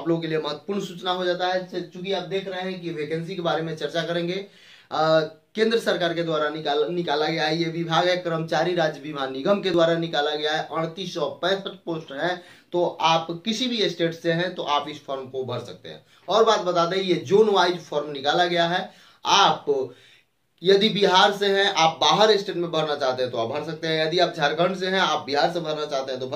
आप लोगों के लिए महत्वपूर्ण सूचना हो जाता है। चूंकि आप देख रहे हैं कि वैकेंसी के बारे में चर्चा करेंगे। केंद्र सरकार के द्वारा निकाला गया है, ये विभाग है कर्मचारी राज्य बीमा निगम के द्वारा निकाला गया है। 3865 पोस्ट है, तो आप किसी भी स्टेट से हैं तो आप इस फॉर्म को भर सकते हैं। और बात बता दें, ये जोन वाइज फॉर्म निकाला गया है। आप यदि बिहार से हैं, आप बाहर स्टेट में भरना चाहते हैं तो आप भर सकते हैं। यदि आप झारखंड से हैं, आप बिहार से भरना चाहते हैं तो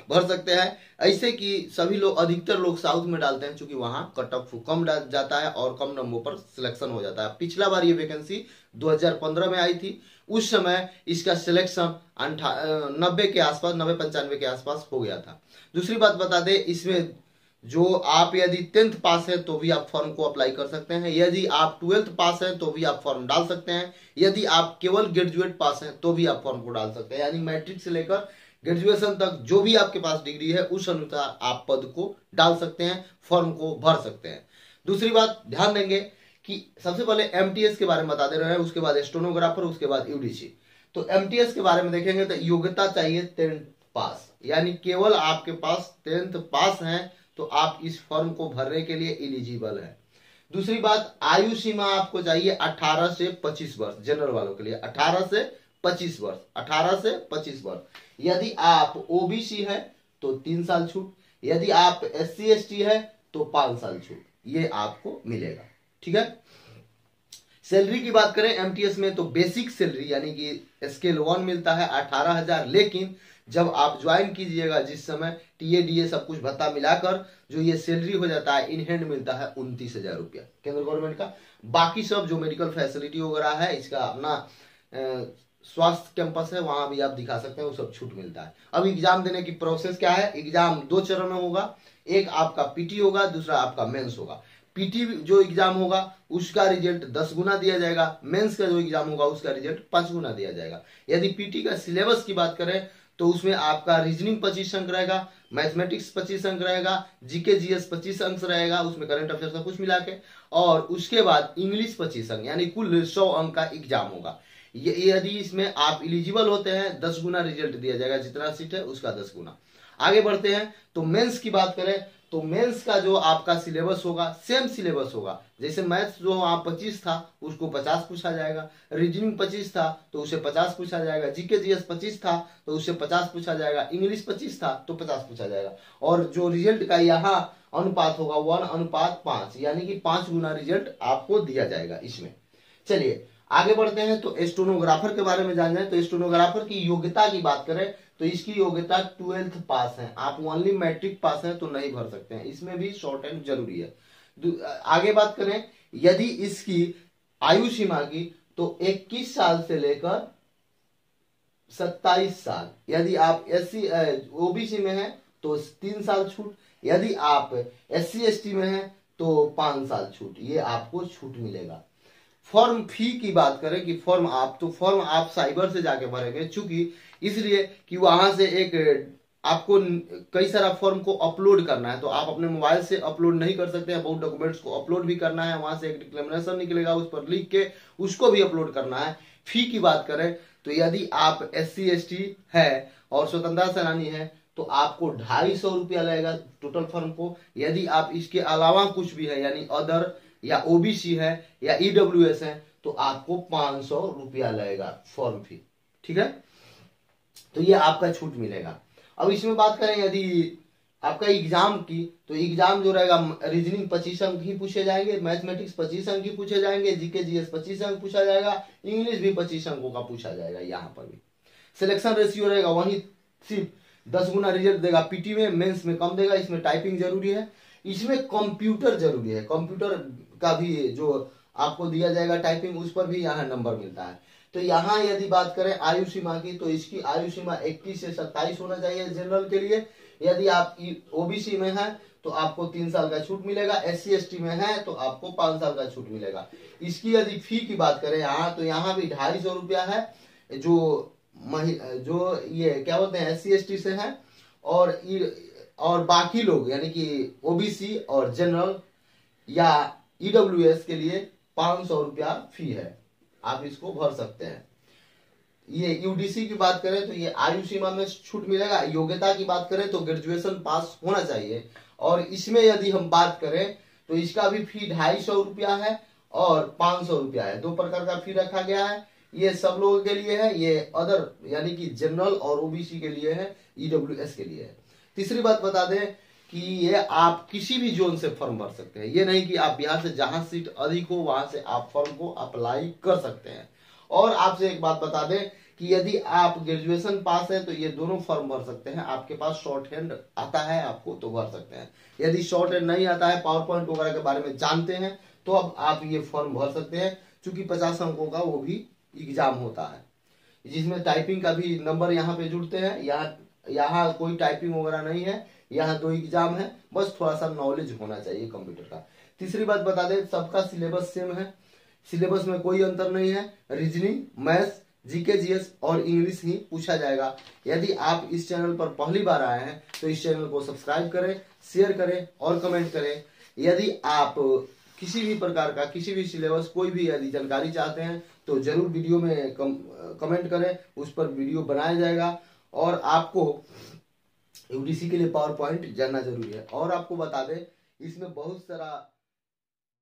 भर सकते हैं। ऐसे कि सभी लोग, अधिकतर लोग साउथ में डालते हैं, क्योंकि वहां कट ऑफ कम जाता है और कम नंबर पर सिलेक्शन हो जाता है। पिछला बार ये वैकेंसी 2015 में आई थी, उस समय इसका सिलेक्शन 90 के आसपास, 90-95 के आसपास हो गया था। दूसरी बात बता दें, इसमें जो आप यदि 10th पास है तो भी आप फॉर्म को अप्लाई कर सकते हैं। यदि आप 12th पास है तो भी आप फॉर्म डाल सकते हैं। यदि आप केवल ग्रेजुएट पास हैं तो भी आप फॉर्म को डाल सकते हैं। यानी मैट्रिक से लेकर ग्रेजुएशन तक जो भी आपके पास डिग्री है उस अनुसार आप पद को डाल सकते हैं, फॉर्म को भर सकते हैं। दूसरी बात ध्यान देंगे कि सबसे पहले एमटीएस के बारे में बता दे रहे हैं, उसके बाद स्टेनोग्राफर, उसके बाद यूडीसी। तो एमटीएस के बारे में देखेंगे तो योग्यता चाहिए 10th पास, यानी केवल आपके पास 10th पास है तो आप इस फॉर्म को भरने के लिए एलिजिबल है। दूसरी बात, आयु सीमा आपको चाहिए 18 से 25 वर्ष, जनरल वालों के लिए 18 से 25 वर्ष, 18 से 25 वर्ष। यदि आप ओबीसी है तो 3 साल छूट, यदि आप SC ST है तो 5 साल छूट, ये आपको मिलेगा। ठीक है। सैलरी की बात करें एमटीएस में तो बेसिक सैलरी यानी कि स्केल 1 मिलता है 18,000, लेकिन जब आप ज्वाइन कीजिएगा जिस समय टीए सब कुछ भत्ता मिलाकर जो ये सैलरी हो जाता है, इन हैंड मिलता है 29,000 रुपया केंद्र गवर्नमेंट का। बाकी सब जो मेडिकल फैसिलिटी वगैरह है, इसका अपना स्वास्थ्य कैंपस है, वहां भी आप दिखा सकते हैं, वो सब छूट मिलता है। अब एग्जाम देने की प्रोसेस क्या है, एग्जाम 2 चरण में होगा, एक आपका पीटी होगा, दूसरा आपका मेंस होगा। पीटी जो एग्जाम होगा उसका रिजल्ट 10 गुना दिया जाएगा, मेंस का जो एग्जाम होगा उसका रिजल्ट 5 गुना दिया जाएगा। यदि पीटी का सिलेबस की बात करें तो उसमें आपका रीजनिंग 25 अंक रहेगा, मैथमेटिक्स 25 अंक रहेगा, जीके जीएस 25 अंक रहेगा, उसमें करंट अफेयर सब कुछ मिला के, और उसके बाद इंग्लिश 25 अंक, यानी कुल 100 अंक का एग्जाम होगा। यदि इसमें आप इलिजिबल होते हैं 10 गुना रिजल्ट दिया जाएगा, जितना सीट है उसका 10 गुना। आगे बढ़ते हैं तो मेंस की बात करें तो मेंस का जो आपका सिलेबस होगा सेम सिलेबस होगा। जैसे मैथ्स जो वहां 25 था उसको 50 पूछा जाएगा, रीजनिंग 25 था तो उसे 50 पूछा जाएगा, जीके जीएस 25 था तो उससे 50 पूछा जाएगा, इंग्लिश 25 था तो 50 पूछा जाएगा। और जो रिजल्ट का यहाँ अनुपात होगा 1:5, यानी कि 5 गुना रिजल्ट आपको दिया जाएगा इसमें। चलिए आगे बढ़ते हैं तो स्टेनोग्राफर के बारे में जान जाए तो स्टेनोग्राफर की योग्यता की बात करें तो इसकी योग्यता 12th पास है। आप ओनली मैट्रिक पास है तो नहीं भर सकते हैं, इसमें भी शॉर्ट हैंड जरूरी है। आगे बात करें यदि इसकी आयु सीमा की तो 21 साल से लेकर 27 साल। यदि आप SC ओबीसी में हैं तो 3 साल छूट, यदि आप SC ST में हैं तो 5 साल छूट, ये आपको छूट मिलेगा। फॉर्म फी की बात करें कि फॉर्म आप साइबर से जाके भरेंगे, चूंकि इसलिए कि वहां से एक आपको कई सारा फॉर्म को अपलोड करना है, तो आप अपने मोबाइल से अपलोड नहीं कर सकते हैं, बहुत डॉक्यूमेंट्स को अपलोड भी करना है, वहां से एक डिक्लेरेशन निकलेगा उस पर लिख के उसको भी अपलोड करना है। फी की बात करें तो यदि आप SC ST है और स्वतंत्रता सेनानी है तो आपको 250 रुपया लगेगा टोटल फॉर्म को। यदि आप इसके अलावा कुछ भी है यानी अदर या ओबीसी है या EWS है तो आपको 500 रुपया लगेगा फॉर्म फी। ठीक है, तो ये आपका छूट मिलेगा। अब इसमें बात करें यदि आपका एग्जाम की तो एग्जाम जो रहेगा रीजनिंग 25 अंक ही पूछे जाएंगे, मैथमेटिक्स 25 अंक ही पूछे जाएंगे, जीके जीएस 25 अंक पूछा जाएगा, इंग्लिश भी 25 अंकों का पूछा जाएगा। यहाँ पर भी सिलेक्शन रेशियो रहेगा वही सिर्फ 10 गुना रिजल्ट देगा पीटी में, मेंस में कम देगा। इसमें टाइपिंग जरूरी है, इसमें कंप्यूटर जरूरी है, कंप्यूटर का भी जो आपको दिया जाएगा टाइपिंग उस पर भी यहाँ नंबर मिलता है। तो यहाँ यदि बात करें आयु सीमा की तो इसकी आयु सीमा 21 से 27 होना चाहिए जनरल के लिए। यदि आप ओबीसी में हैं तो आपको 3 साल का छूट मिलेगा, SC ST में है तो आपको 5 साल का छूट मिलेगा। इसकी यदि फी की बात करें यहाँ तो यहाँ भी 250 रुपया है, जो ये क्या बोलते हैं SC ST से है, और बाकी लोग यानी कि ओबीसी और जनरल या EWS के लिए 500 रुपया फी है, आप इसको भर सकते हैं। ये यूडीसी की बात करें तो ये आयु सीमा में छूट मिलेगा। योग्यता की बात करें तो ग्रेजुएशन पास होना चाहिए और इसमें यदि हम बात करें तो इसका भी फी 250 रुपया है और 500 रुपया है। 2 प्रकार का फी रखा गया है। ये सब लोगों के लिए है, ये अदर यानी कि जनरल और ओबीसी के लिए है, ईडब्ल्यूएस के लिए है। तीसरी बात बता दें कि ये आप किसी भी जोन से फॉर्म भर सकते हैं। ये नहीं कि आप बिहार से जहां सीट अधिक हो वहां से आप फॉर्म को अप्लाई कर सकते हैं। और आपसे एक बात बता दें कि यदि आप ग्रेजुएशन पास है तो ये दोनों फॉर्म भर सकते हैं। आपके पास शॉर्ट हैंड आता है आपको तो भर सकते हैं। यदि शॉर्ट हैंड नहीं आता है, पावर पॉइंट वगैरह के बारे में जानते हैं, तो अब आप ये फॉर्म भर सकते हैं। चूंकि 50 अंकों का वो भी एग्जाम होता है, जिसमें टाइपिंग का भी नंबर यहाँ पे जुड़ते हैं। यहाँ कोई टाइपिंग वगैरह नहीं है, यहाँ 2 एग्जाम है, बस थोड़ा सा नॉलेज होना चाहिए कंप्यूटर का। तीसरी बात बता दें, सबका सिलेबस सेम है, सिलेबस में कोई अंतर नहीं है। रीजनिंग, मैथ्स, जीके, जीएस और इंग्लिश ही पूछा जाएगा। यदि आप इस चैनल पर पहली बार आए हैं तो इस चैनल को सब्सक्राइब करें, शेयर करें और कमेंट करें। यदि आप किसी भी प्रकार का किसी भी सिलेबस कोई भी यदि जानकारी चाहते हैं तो जरूर वीडियो में कमेंट करें, उस पर वीडियो बनाया जाएगा। और आपको यूडीसी के लिए पावर पॉइंट जानना जरूरी है। और आपको बता दें इसमें बहुत सारा